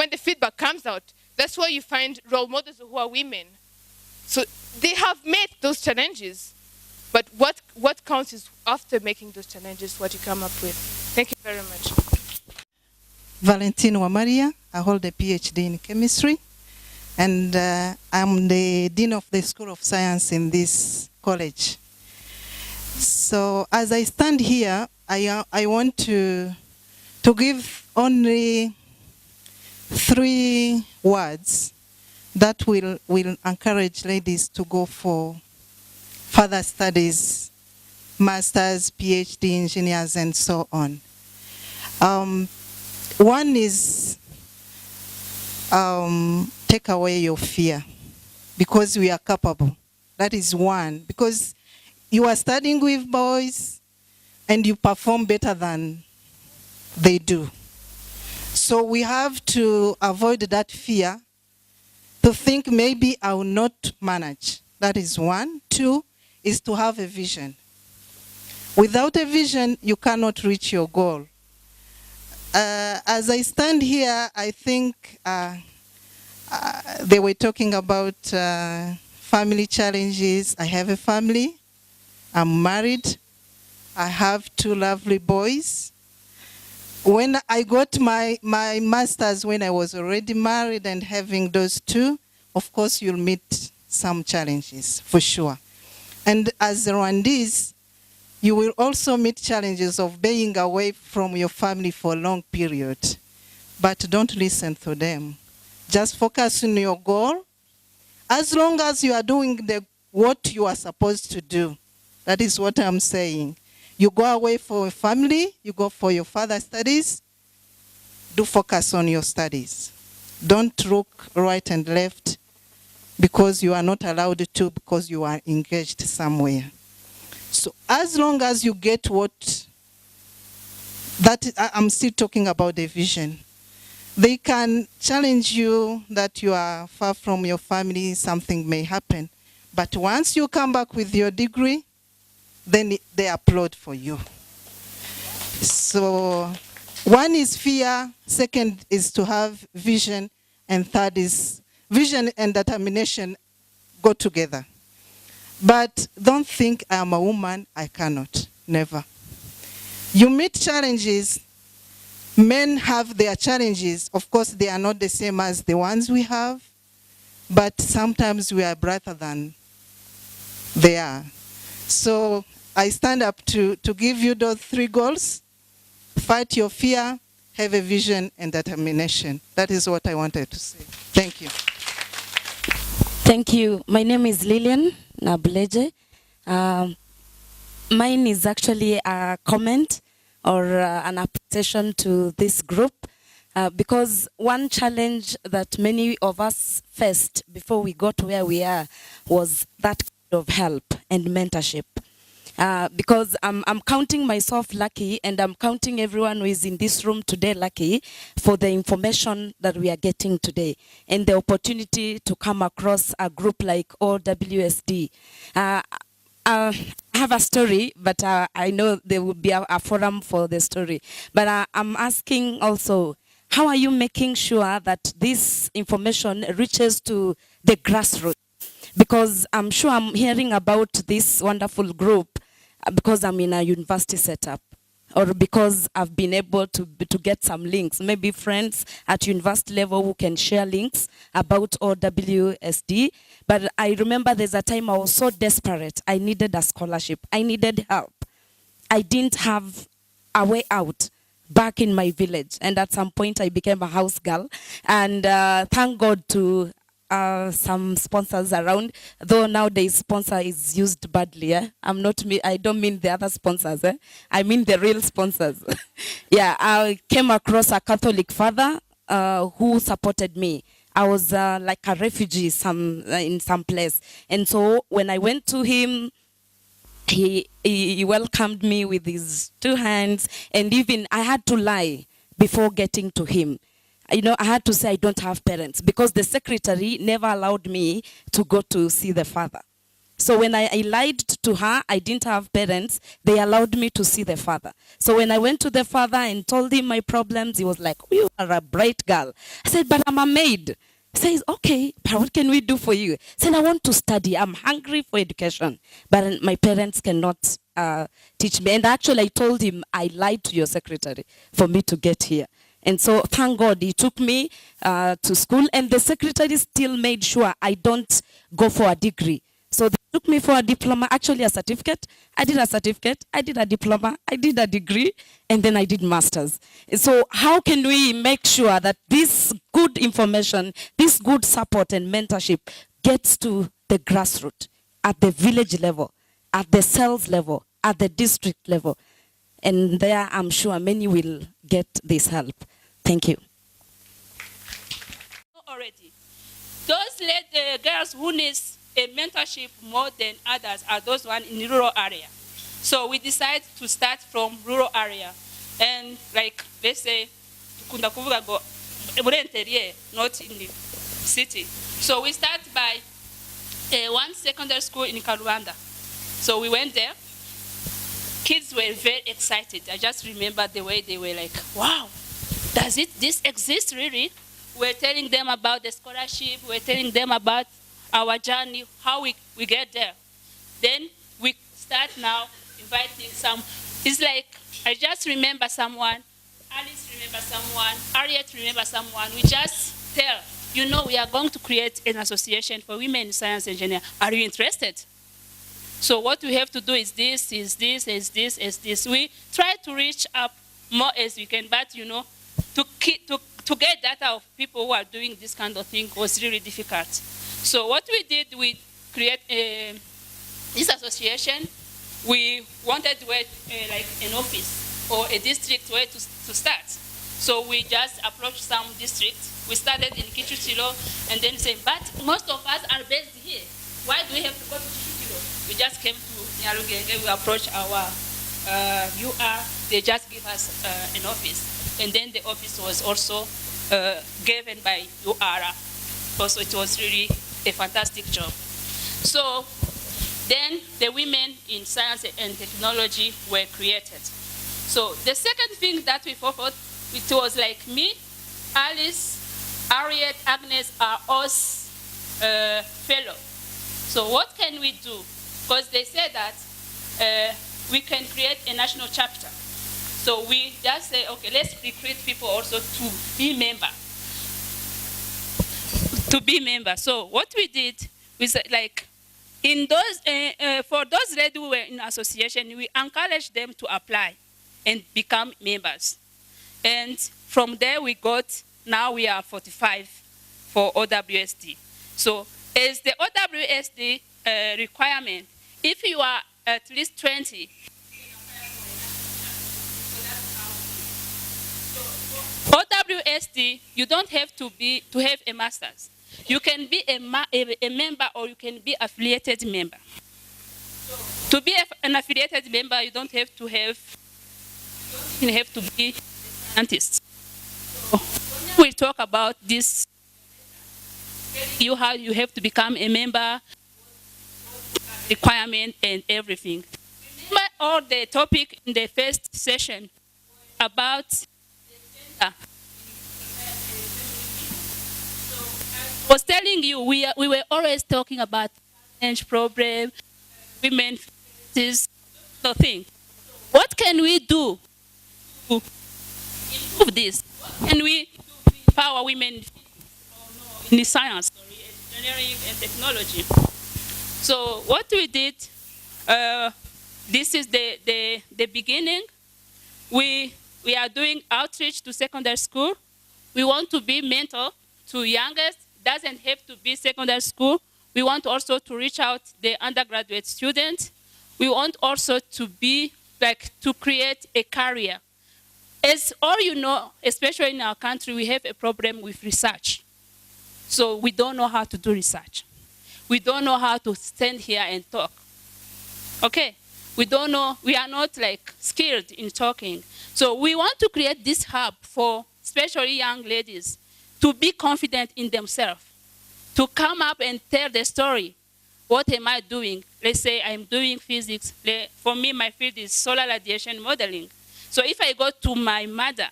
when the feedback comes out, that's where you find role models who are women. So they have met those challenges, but what counts is after making those challenges, what you come up with. Thank you very much. Valentine Wamaria, I hold a PhD in chemistry, and I'm the Dean of the School of Science in this college. So as I stand here, I want to give only 3 words that will encourage ladies to go for further studies, masters, PhD, engineers, and so on. One is take away your fear, because we are capable. That is one, because you are studying with boys and you perform better than they do. So we have to avoid that fear, to think maybe I will not manage. That is one. 2 is to have a vision. Without a vision, you cannot reach your goal. As I stand here, I think they were talking about family challenges. I have a family. I'm married. I have 2 lovely boys. When I got my master's, when I was already married and having those 2, of course you'll meet some challenges, for sure. And as Rwandese, you will also meet challenges of being away from your family for a long period. But don't listen to them. Just focus on your goal. As long as you are doing what you are supposed to do, that is what I'm saying. You go away for a family, you go for your further studies, do focus on your studies. Don't look right and left because you are not allowed to, because you are engaged somewhere. So as long as you get I'm still talking about the vision. They can challenge you that you are far from your family, something may happen. But once you come back with your degree, then they applaud for you. So 1 is fear, 2nd is to have vision, and 3rd is vision and determination go together. But don't think I am a woman, I cannot. Never. You meet challenges. Men have their challenges. Of course, they are not the same as the ones we have, but sometimes we are brighter than they are. So I stand up to give you those 3 goals. Fight your fear, have a vision, and determination. That is what I wanted to say. Thank you. Thank you. My name is Lillian Nabuleje. Mine is actually a comment or an appreciation to this group, because one challenge that many of us faced before we got where we are was that kind of help and mentorship. Because I'm counting myself lucky, and I'm counting everyone who is in this room today lucky for the information that we are getting today and the opportunity to come across a group like OWSD. I have a story, but I know there will be a forum for the story. But I'm asking also, how are you making sure that this information reaches to the grassroots? Because I'm sure I'm hearing about this wonderful group because I'm in a university setup, or because I've been able to get some links, maybe friends at university level who can share links about OWSD. But I remember there's a time I was so desperate. I needed a scholarship. I needed help. I didn't have a way out back in my village. And at some point I became a house girl. And thank God to some sponsors around, though nowadays sponsor is used badly. I don't mean the other sponsors. I mean the real sponsors. Yeah, I came across a Catholic father who supported me. I was like a refugee in some place. And so when I went to him, he welcomed me with his 2 hands. And even I had to lie before getting to him. You know, I had to say I don't have parents, because the secretary never allowed me to go to see the father. So when I lied to her, I didn't have parents, they allowed me to see the father. So when I went to the father and told him my problems, he was like, you are a bright girl. I said, but I'm a maid. He says, okay, but what can we do for you? I said, I want to study. I'm hungry for education. But my parents cannot teach me. And actually, I told him, I lied to your secretary for me to get here. And so, thank God, he took me to school. And the secretary still made sure I don't go for a degree. So they took me for a diploma, actually a certificate. I did a certificate, I did a diploma, I did a degree, and then I did masters. So how can we make sure that this good information, this good support and mentorship gets to the grassroots, at the village level, at the cells level, at the district level? And there, I'm sure many will get this help. Thank you. Already, those girls who need a mentorship more than others are those ones in the rural area. So we decided to start from rural area. And like, let's say, not in the city. So we start by one secondary school in Karuanda. So we went there. Kids were very excited. I just remember the way they were like, wow, does this exist really? We're telling them about the scholarship. We're telling them about our journey, how we get there. Then we start now inviting some. It's like, I just remember someone, Alice remember someone, Harriet remember someone. We just tell, we are going to create an association for women in science engineering. Are you interested? So what we have to do is this, is this, is this, is this. We try to reach up more as we can, but to get data of people who are doing this kind of thing was really difficult. So what we did, we create this association. We wanted like an office or a district where to start. So we just approached some districts. We started in Kichutilo and then say, but most of us are based here. Why do we have to go to Kichutilo? We just came to Nyarugenge. We approached our UR. They just give us an office. And then the office was also given by UR. Also, it was really a fantastic job. So then the women in science and technology were created. So the second thing that we focused, it was like me, Alice, Harriet, Agnes are us fellow. So what can we do? Because they said that we can create a national chapter. So we just say, okay, let's recruit people also to be members. So what we did was like, in those for those ladies who were in association, we encouraged them to apply and become members. And from there we got, now we are 45 for OWSD. So as the OWSD requirement, if you are at least 20, OWSD, you don't have to have a master's. You can be a member or you can be affiliated member. To be an affiliated member, you don't have to be a scientist. So we'll talk about this. You have to become a member, requirement and everything. Remember all the topic in the first session about I was telling you, we were always talking about change problem, women, this thing. What can we do to improve this? What can we do to empower women in the science, engineering, and technology? So what we did, this is the beginning. We are doing outreach to secondary school. We want to be mentor to youngest. Doesn't have to be secondary school. We want also to reach out the undergraduate students. We want also to be to create a career. As all you know, especially in our country, we have a problem with research. So we don't know how to do research. We don't know how to stand here and talk. Okay? We don't know, we are not skilled in talking. So we want to create this hub for especially young ladies to be confident in themselves, to come up and tell the story what am I doing? Let's say I'm doing physics. For me, my field is solar radiation modeling. So if I go to my mother,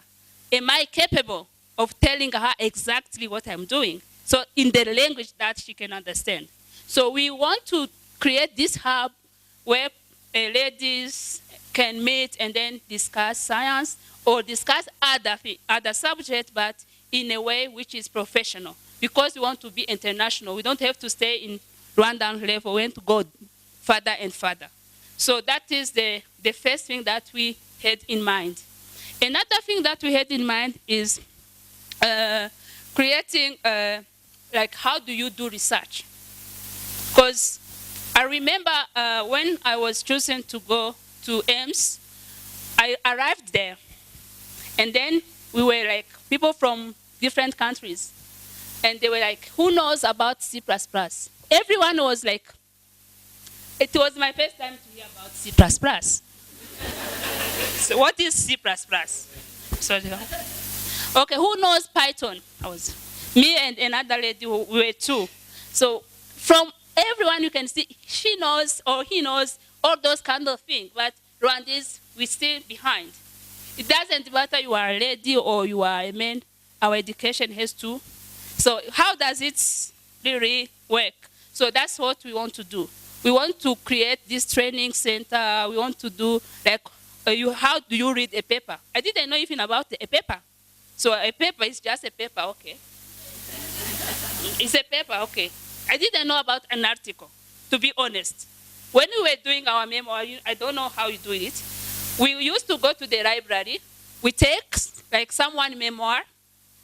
am I capable of telling her exactly what I'm doing? So in the language that she can understand. So we want to create this hub where ladies can meet and then discuss science or discuss other subjects, but in a way which is professional. Because we want to be international, we don't have to stay in Rwandan level, we want to go further and further. So that is the first thing that we had in mind. Another thing that we had in mind is creating, like, how do you do research? Because I remember when I was chosen to go to AIMS, I arrived there. And then we were like people from different countries. And they were like, who knows about C++? Everyone was like, it was my first time to hear about C++. So what is C++? So, okay, who knows Python? Me and another lady, we were two. So from everyone you can see, she knows or he knows all those kind of things, but Rwandese, we're still behind. It doesn't matter you are a lady or you are a man, our education has to. So how does it really work? So that's what we want to do. We want to create this training center. We want to do like, how do you read a paper? I didn't know even about a paper. So a paper is just a paper, okay. It's a paper, okay. I didn't know about an article, to be honest. When we were doing our memoir, I don't know how you do it. We used to go to the library. We take like someone's memoir,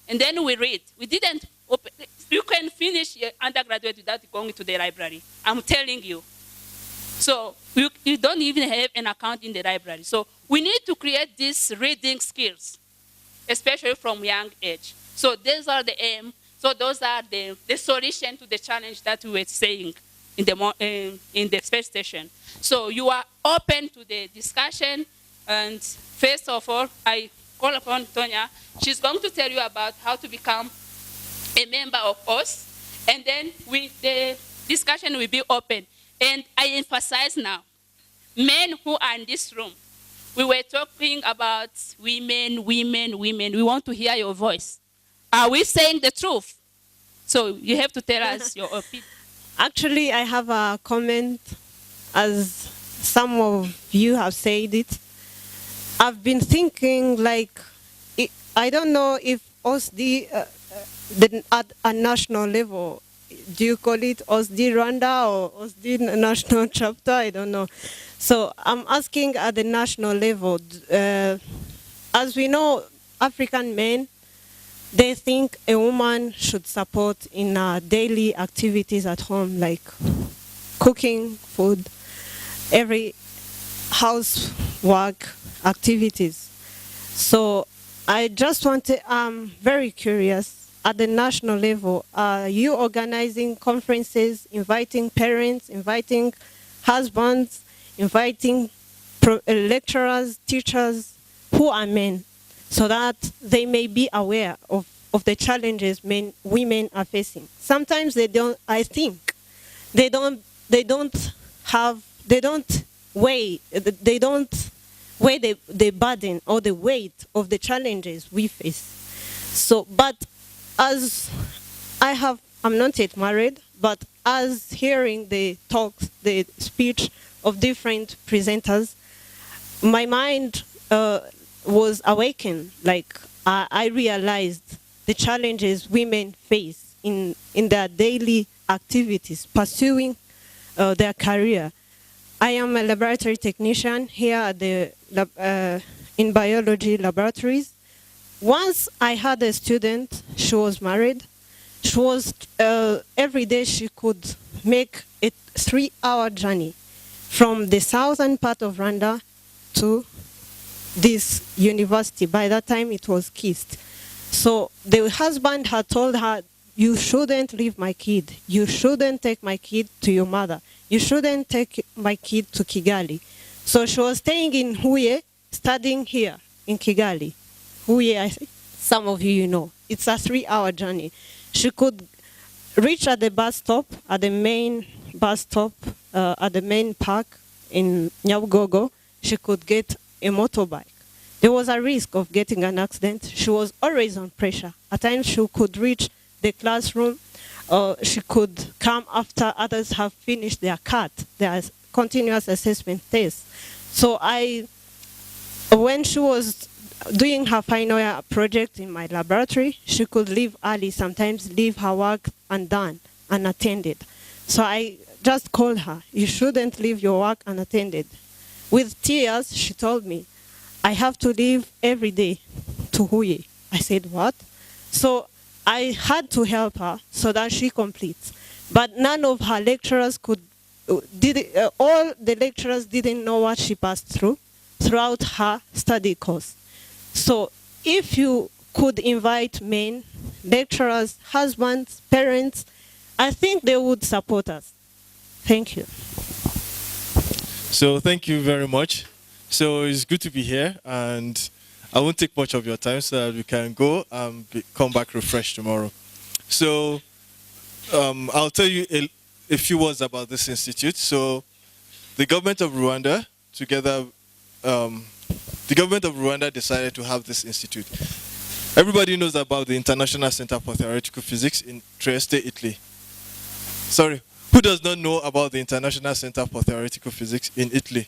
and then we read. We didn't open. You can finish your undergraduate without going to the library. I'm telling you. So you don't even have an account in the library. So we need to create these reading skills, especially from young age. So those are the aim. So those are the solution to the challenge that we were saying in the space station. So you are open to the discussion. And first of all, I call upon Tonya. She's going to tell you about how to become a member of us. And then the discussion will be open. And I emphasize now, men who are in this room, we were talking about women. We want to hear your voice. Are we saying the truth? So you have to tell us your opinion. Actually, I have a comment, as some of you have said it. I've been thinking, like, I don't know if OWSD, at a national level, do you call it OWSD Rwanda or OWSD national chapter? I don't know. So I'm asking at the national level, as we know, African men, they think a woman should support in daily activities at home, like cooking, food, every housework activities. So I just want to, I'm very curious, at the national level, are you organizing conferences, inviting parents, inviting husbands, inviting lecturers, teachers who are men, so that they may be aware of the challenges women are facing? Sometimes they don't, I think, they don't weigh the burden or the weight of the challenges we face. So, but as I'm not yet married, but as hearing the talks, the speech of different presenters, my mind was awakened. Like, I realized the challenges women face in their daily activities, pursuing their career. I am a laboratory technician here at the in biology laboratories. Once I had a student, she was married. She was, every day she could make a 3-hour journey from the southern part of Rwanda to this university. By that time it was Kist. So the husband had told her, you shouldn't leave my kid. You shouldn't take my kid to your mother. You shouldn't take my kid to Kigali. So she was staying in Huye, studying here in Kigali. Huye, some of you know. It's a 3-hour journey. She could reach at the bus stop, at the main bus stop at the main park in Nyabugogo, she could get a motorbike. There was a risk of getting an accident. She was always on pressure. At times she could reach the classroom, or she could come after others have finished their CAT, their continuous assessment test. So when she was doing her final year project in my laboratory, she could leave early, sometimes leave her work undone, unattended. So I just called her, you shouldn't leave your work unattended. With tears, she told me, I have to leave every day to Huye. I said, what? So I had to help her so that she completes. But none of her lecturers all the lecturers didn't know what she passed through throughout her study course. So if you could invite men, lecturers, husbands, parents, I think they would support us. Thank you. So thank you very much. So it's good to be here, and I won't take much of your time so that we can go and come back refreshed tomorrow. So I'll tell you a few words about this institute. So the government of Rwanda, the government of Rwanda decided to have this institute. Everybody knows about the International Center for Theoretical Physics in Trieste, Italy. Sorry, who does not know about the International Center for Theoretical Physics in Italy?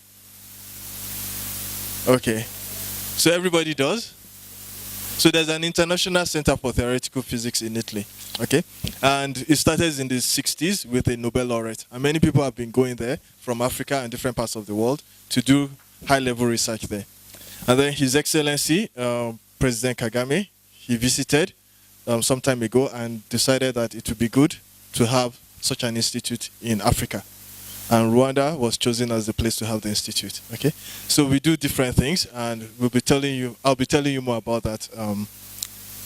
Okay, so everybody does. So there's an International Center for Theoretical Physics in Italy, okay? And it started in the 60s with a Nobel laureate. And many people have been going there from Africa and different parts of the world to do high-level research there. And then His Excellency, President Kagame, he visited some time ago and decided that it would be good to have such an institute in Africa. And Rwanda was chosen as the place to have the institute. Okay, so we do different things, and I'll be telling you more about that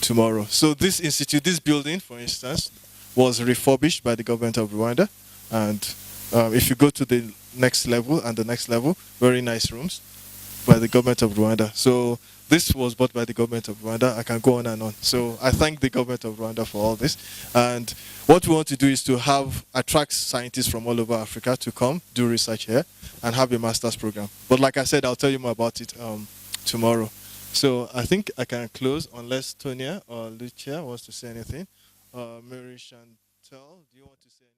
tomorrow. So this institute, this building, for instance, was refurbished by the government of Rwanda, and if you go to the next level and the next level, very nice rooms by the government of Rwanda. So this was bought by the government of Rwanda. I can go on and on. So I thank the government of Rwanda for all this. And what we want to do is to attract scientists from all over Africa to come do research here and have a master's program. But like I said, I'll tell you more about it tomorrow. So I think I can close unless Tonia or Lucia wants to say anything. Mary Chantal, do you want to say anything?